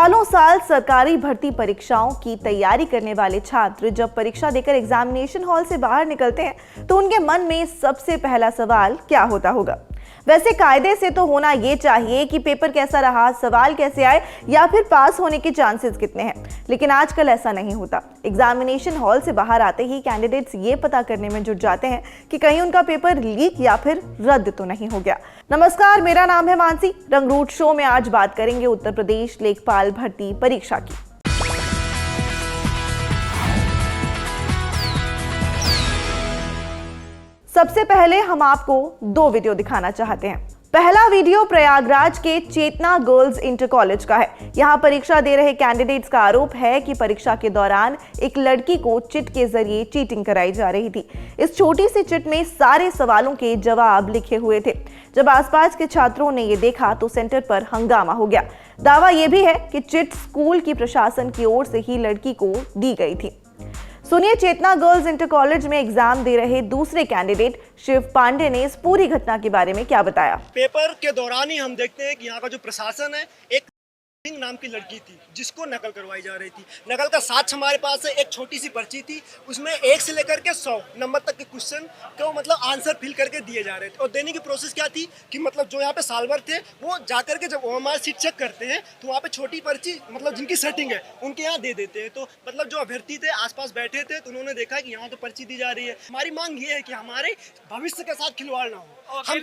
सालों साल सरकारी भर्ती परीक्षाओं की तैयारी करने वाले छात्र जब परीक्षा देकर एग्जामिनेशन हॉल से बाहर निकलते हैं तो उनके मन में सबसे पहला सवाल क्या होता होगा। वैसे कायदे से तो होना ये चाहिए कि पेपर कैसा रहा, सवाल कैसे आए या फिर पास होने के चांसेस कितने हैं, लेकिन आजकल ऐसा नहीं होता। एग्जामिनेशन हॉल से बाहर आते ही कैंडिडेट्स ये पता करने में जुट जाते हैं कि कहीं उनका पेपर लीक या फिर रद्द तो नहीं हो गया। नमस्कार, मेरा नाम है मानसी। रंगरूट शो में आज बात करेंगे उत्तर प्रदेश लेखपाल भर्ती परीक्षा की। सबसे पहले हम आपको दो वीडियो दिखाना चाहते हैं। पहला वीडियो प्रयागराज के चेतना गर्ल्स इंटर कॉलेज का है। यहां परीक्षा दे रहे कैंडिडेट्स का आरोप है कि परीक्षा के दौरान एक लड़की को चिट के जरिए चीटिंग कराई जा रही थी। इस छोटी सी चिट में सारे सवालों के जवाब लिखे हुए थे। जब आसपास के छात्रों ने ये देखा तो सेंटर पर हंगामा हो गया। दावा यह भी है कि चिट स्कूल की प्रशासन की ओर से ही लड़की को दी गई थी। सुनिए चेतना गर्ल्स इंटर कॉलेज में एग्जाम दे रहे दूसरे कैंडिडेट शिव पांडे ने इस पूरी घटना के बारे में क्या बताया। पेपर के दौरान ही हम देखते हैं कि यहाँ का जो प्रशासन है, एक नाम की लड़की थी जिसको नकल करवाई जा रही थी। नकल का साक्ष्य हमारे पास है, एक छोटी सी पर्ची थी, उसमें 1 से लेकर के 100 नंबर तक के क्वेश्चन को मतलब आंसर फिल करके दिए जा रहे थे। और देने की प्रोसेस क्या थी कि मतलब जो यहाँ पे सालवर थे वो जाकर के जब ओएमआर सीट चेक करते हैं तो वहाँ पे छोटी पर्ची मतलब जिनकी सेटिंग है उनके यहाँ दे देते हैं। तो मतलब जो अभ्यर्थी थे आसपास बैठे थे तो उन्होंने देखा कि यहाँ तो पर्ची दी जा रही है। हमारी मांग ये है कि हमारे भविष्य के साथ खिलवाड़ ना हो। हम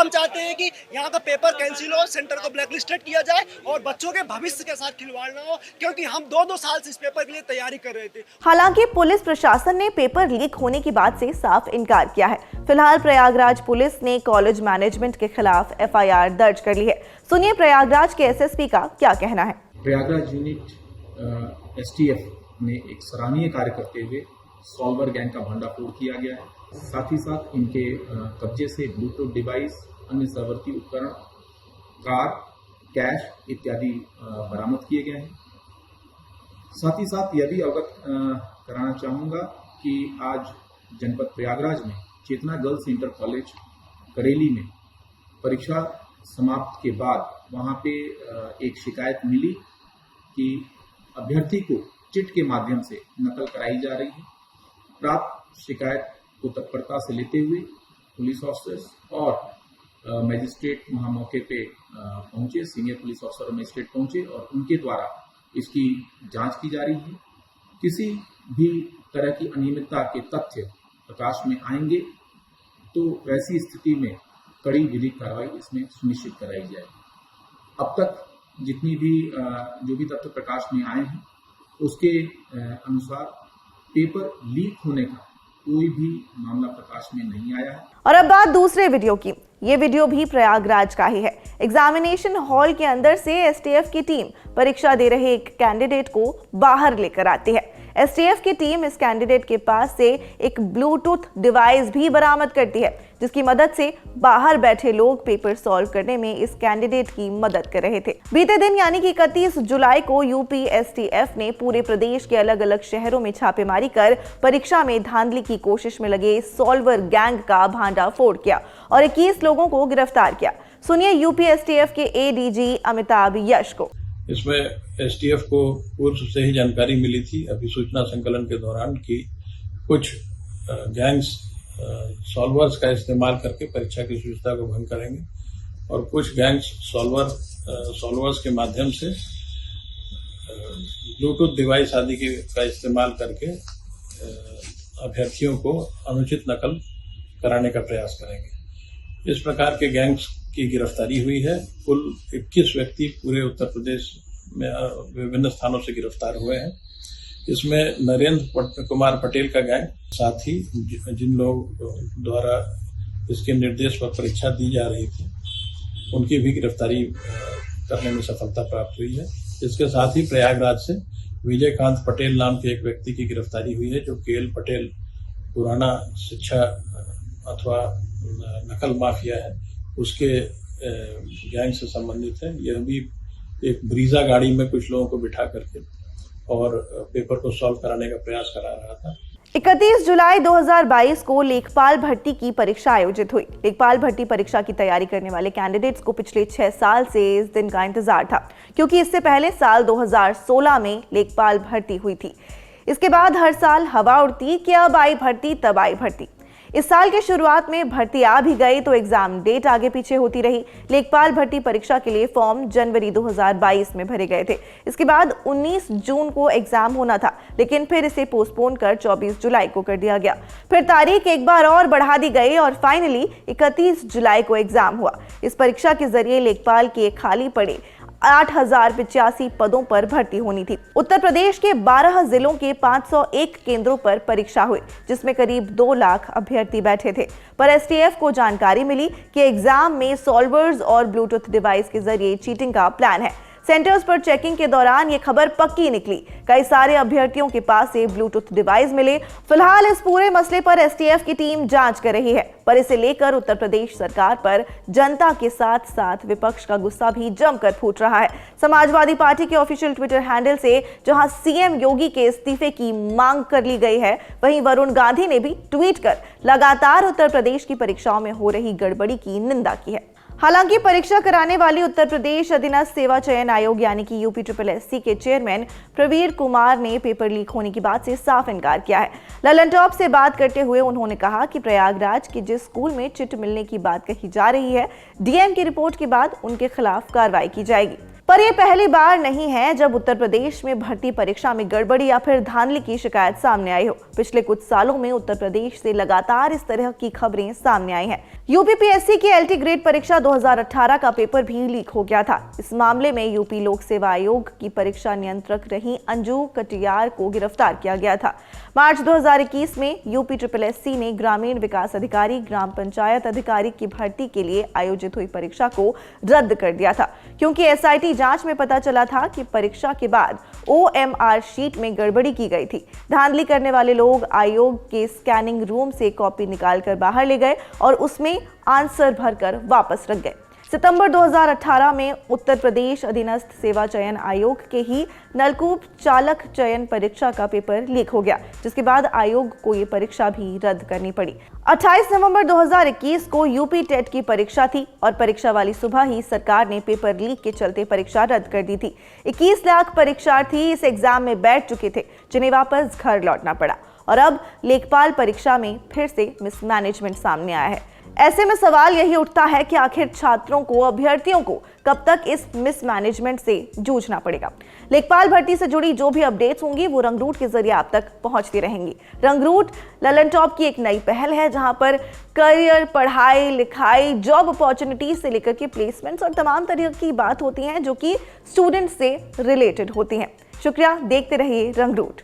चाहते हैं कि यहाँ का पेपर कैंसिल हो, सेंटर को ब्लैकलिस्टेड किया जाए और बच्चों के भविष्य के साथ खिलवाड़ ना हो, क्योंकि हम 2-2 साल से इस पेपर के लिए तैयारी कर रहे थे। हालांकि पुलिस प्रशासन ने पेपर लीक होने की बात से साफ इनकार किया है। फिलहाल प्रयागराज पुलिस ने कॉलेज मैनेजमेंट के खिलाफ एफआईआर दर्ज कर ली है। सुनिए प्रयागराज के एसएसपी का क्या कहना है। प्रयागराज यूनिट एसटीएफ ने एक सराहनीय कार्य करते हुए सॉल्वर गैंग का भंडाफोड़ किया गया है। साथ ही साथ इनके कब्जे से ब्लूटूथ डिवाइस, अन्य सर्ववर्ती उपकरण, कार, कैश इत्यादि बरामद किए गए हैं। साथ ही साथ यह भी अवगत कराना चाहूँगा कि आज जनपद प्रयागराज में चेतना गर्ल्स इंटर कॉलेज करेली में परीक्षा समाप्त के बाद वहाँ पे एक शिकायत मिली कि अभ्यर्थी को चिट के माध्यम से नकल कराई जा रही है। प्राप्त शिकायत को तत्परता से लेते हुए पुलिस ऑफिसर्स और मजिस्ट्रेट वहाँ मौके पे पहुंचे, सीनियर पुलिस ऑफिसर और मजिस्ट्रेट पहुंचे और उनके द्वारा इसकी जांच की जा रही है। किसी भी तरह की अनियमितता के तथ्य प्रकाश में आएंगे तो वैसी स्थिति में कड़ी विधिक कार्रवाई इसमें सुनिश्चित कराई जाएगी। अब तक जितनी भी जो भी तथ्य प्रकाश में आए हैं उसके अनुसार पेपर लीक होने का कोई भी मामला प्रकाश में नहीं आया है। और अब बात दूसरे वीडियो की। ये वीडियो भी प्रयागराज का ही है। एग्जामिनेशन हॉल के अंदर से एसटीएफ की टीम परीक्षा दे रहे एक कैंडिडेट को बाहर लेकर आती है। एसटीएफ की टीम इस कैंडिडेट के पास से एक ब्लूटूथ डिवाइस भी बरामद करती है, जिसकी मदद से बाहर बैठे लोग पेपर सॉल्व करने में इस कैंडिडेट की मदद कर रहे थे। बीते दिन यानी कि 31 जुलाई को यूपी एसटीएफ ने पूरे प्रदेश के अलग अलग शहरों में छापेमारी कर परीक्षा में धांधली की कोशिश में लगे सॉल्वर गैंग का भांडाफोड़ किया और 21 लोगों को गिरफ्तार किया। सुनिए यूपी एसटीएफ के एडीजी अमिताभ यश को। इसमें एसटीएफ को पूर्व से ही जानकारी मिली थी अभिसूचना संकलन के दौरान कि कुछ गैंग्स सॉल्वर्स का इस्तेमाल करके परीक्षा की शुचिता को भंग करेंगे और कुछ गैंग्स सॉल्वर्स के माध्यम से ब्लूटूथ डिवाइस आदि का इस्तेमाल करके अभ्यर्थियों को अनुचित नकल कराने का प्रयास करेंगे। इस प्रकार के गैंग्स की गिरफ्तारी हुई है। कुल 21 व्यक्ति पूरे उत्तर प्रदेश में विभिन्न स्थानों से गिरफ्तार हुए हैं। इसमें नरेंद्र कुमार पटेल का गैंग, साथ ही जिन लोग द्वारा इसके निर्देश पर परीक्षा दी जा रही थी उनकी भी गिरफ्तारी करने में सफलता प्राप्त हुई है। इसके साथ ही प्रयागराज से विजयकांत पटेल नाम के एक व्यक्ति की गिरफ्तारी हुई है, जो केएल पटेल पुराना शिक्षा अथवा नकल माफिया है उसके गैंग से संबंधित है। यह भी एक ब्रीजा गाड़ी में कुछ लोगों को बिठा करके और पेपर को सॉल्व कराने का प्रयास करा रहा था। 31 जुलाई 2022 को लेखपाल भर्ती की परीक्षा आयोजित हुई। लेखपाल भर्ती परीक्षा की तैयारी करने वाले कैंडिडेट्स को पिछले 6 साल से इस दिन का इंतजार था, क्योंकि इससे पहले साल 2016 में लेखपाल भर्ती हुई थी। इसके बाद हर साल हवा उड़ती कि अब आई भर्ती तब आई भर्ती। इस साल के शुरुआत में भर्ती आ भी गई तो एग्जाम डेट आगे पीछे होती रही। लेखपाल भर्ती परीक्षा के लिए फॉर्म जनवरी 2022 में भरे गए थे। इसके बाद 19 जून को एग्जाम होना था, लेकिन फिर इसे पोस्टपोन कर 24 जुलाई को कर दिया गया। फिर तारीख एक बार और बढ़ा दी गई और फाइनली 31 जुलाई को एग्जाम हुआ। इस परीक्षा के जरिए लेखपाल के खाली पड़े 8085 पदों पर भर्ती होनी थी। उत्तर प्रदेश के 12 जिलों के 501 केंद्रों पर परीक्षा हुई, जिसमें करीब 2 लाख अभ्यर्थी बैठे थे। पर एसटीएफ को जानकारी मिली कि एग्जाम में सॉल्वर्स और ब्लूटूथ डिवाइस के जरिए चीटिंग का प्लान है। सेंटर्स पर चेकिंग के दौरान ये खबर पक्की निकली। कई सारे अभ्यर्थियों के पास से ब्लूटूथ डिवाइस मिले। फिलहाल इस पूरे मसले पर एसटीएफ की टीम जांच कर रही है, पर इसे लेकर उत्तर प्रदेश सरकार पर जनता के साथ साथ विपक्ष का गुस्सा भी जमकर फूट रहा है। समाजवादी पार्टी के ऑफिशियल ट्विटर हैंडल से जहां सीएम योगी के इस्तीफे की मांग कर ली गई है, वहीं वरुण गांधी ने भी ट्वीट कर लगातार उत्तर प्रदेश की परीक्षाओं में हो रही गड़बड़ी की निंदा की है। हालांकि परीक्षा कराने वाली उत्तर प्रदेश अधीनस्थ सेवा चयन आयोग यानी कि यूपीएससी के चेयरमैन प्रवीर कुमार ने पेपर लीक होने की बात से साफ इनकार किया है। ललन टॉप से बात करते हुए उन्होंने कहा कि प्रयागराज के जिस स्कूल में चिट मिलने की बात कही जा रही है, डीएम की रिपोर्ट के बाद उनके खिलाफ कार्रवाई की जाएगी। पर यह पहली बार नहीं है जब उत्तर प्रदेश में भर्ती परीक्षा में गड़बड़ी या फिर धांधली की शिकायत सामने आई हो। पिछले कुछ सालों में उत्तर प्रदेश से लगातार इस तरह की खबरें सामने आई हैं। यूपीपीएससी की एलटी ग्रेड परीक्षा 2018 का पेपर भी लीक हो गया था। इस मामले में यूपी लोक सेवा आयोग की परीक्षा नियंत्रक रही अंजू कटियार को गिरफ्तार किया गया था। मार्च 2021 में यूपीएससी ने ग्रामीण विकास अधिकारी, ग्राम पंचायत अधिकारी की भर्ती के लिए आयोजित हुई परीक्षा को रद्द कर दिया था, क्योंकि एसआईटी जांच में पता चला था कि परीक्षा के बाद ओएमआर शीट में गड़बड़ी की गई थी। धांधली करने वाले लोग आयोग के स्कैनिंग रूम से कॉपी निकालकर बाहर ले गए और उसमें आंसर भरकर वापस रख गए। सितंबर 2018 में उत्तर प्रदेश अधीनस्थ सेवा चयन आयोग के ही नलकूप चालक चयन परीक्षा का पेपर लीक हो गया, जिसके बाद आयोग को ये परीक्षा भी रद्द करनी पड़ी। 28 नवंबर 2021 को यूपी टेट की परीक्षा थी और परीक्षा वाली सुबह ही सरकार ने पेपर लीक के चलते परीक्षा रद्द कर दी थी। 21 लाख परीक्षार्थी इस एग्जाम में बैठ चुके थे, जिन्हें वापस घर लौटना पड़ा। और अब लेखपाल परीक्षा में फिर से मिसमैनेजमेंट सामने आया है। ऐसे में सवाल यही उठता है कि आखिर छात्रों को, अभ्यर्थियों को कब तक इस मिसमैनेजमेंट से जूझना पड़ेगा। लेखपाल भर्ती से जुड़ी जो भी अपडेट्स होंगी वो रंगरूट के जरिए आप तक पहुंचती रहेंगी। रंगरूट ललन टॉप की एक नई पहल है, जहां पर करियर, पढ़ाई लिखाई, जॉब अपॉर्चुनिटीज से लेकर के प्लेसमेंट्स और तमाम तरह की बात होती हैं जो कि स्टूडेंट से रिलेटेड होती हैं। शुक्रिया, देखते रहिए रंगरूट।